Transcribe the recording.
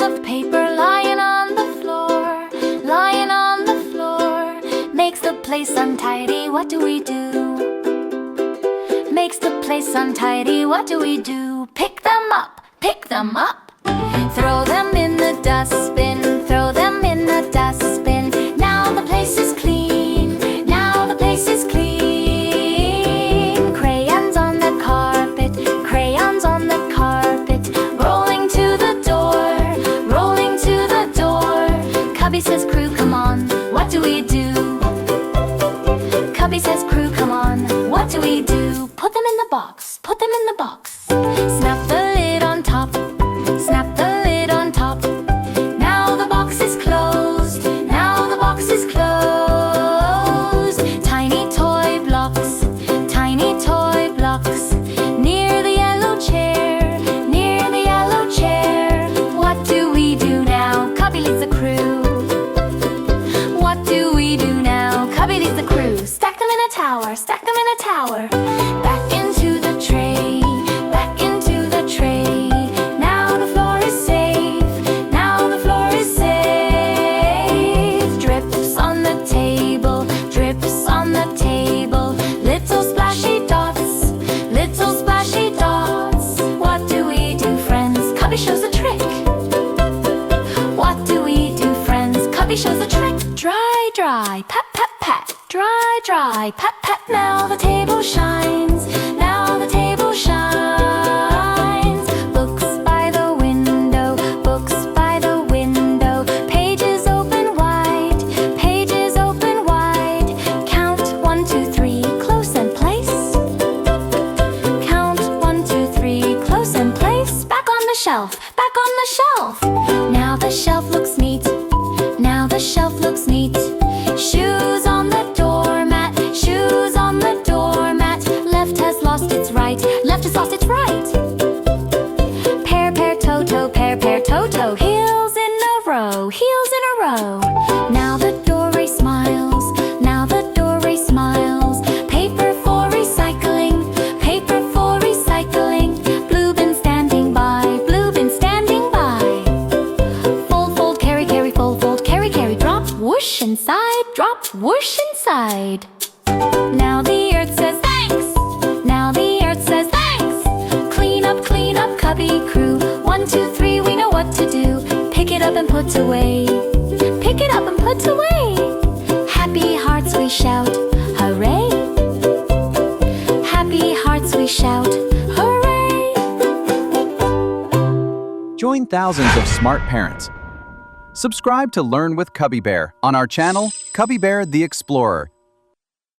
of paper lying on the floor, lying on the floor. Makes the place untidy, what do we do? Makes the place untidy, what do we do? Pick them up, pick them up. Throw them in the dustbin, throw them in the dustbin. Now the place is clean, now the place is clean. Crayons on the carpet, crayons on the carpet. Rolling to the door, rolling to the door. Cubby says, crew, come on, what do we do? Cubby says, crew, come on, what do we do? Put them in the box, put them in the box. Snap the lid on top, snap the lid on top. Now the box is closed, now the box is closed. Tiny toy blocks, tiny toy blocks. Near the yellow chair, near the yellow chair. What do we do now? Cubby leads the crew. What do we do now? Cubby leads the crew. Stack them in a tower, stack them in a tower. Back into the tray, back into the tray. Now the floor is safe, now the floor is safe. Drips on the table, drips on the table. Little splashy dots, little splashy dots. What do we do, friends? Cubby shows a trick. What do we do, friends? Cubby shows a trick. Dry, dry, pat, pat, pat. Dry, dry, pat, pat. Now the table shines, now the table shines. Books by the window, books by the window. Pages open wide, pages open wide. Count 1, 2, 3, close and place. Count 1, 2, 3, close and place. Back on the shelf, back on the shelf. Now the shelf looks neat, now the shelf looks neat. Shoes on the doormat, shoes on the doormat. Left has lost its right, left has lost its right. Pair, pair, toe, toe, pair, pair, toe, toe. Heels in a row, heels in a row. Now the doorway smiles, now the doorway smiles. Paper for recycling, paper for recycling. Blue bin standing by, blue bin standing by. Fold, fold, carry, carry, fold, fold, carry, carry. Drop, whoosh inside, drop, whoosh inside. Now the earth says thanks, now the earth says thanks. Clean up, cubby crew. 1, 2, 3, we know what to do. Pick it up and put away, pick it up and put away. Happy hearts we shout, hooray. Happy hearts we shout, hooray. Join thousands of smart parents. Subscribe to Learn with Cubby Bear on our channel, Cubby Bear the Explorer.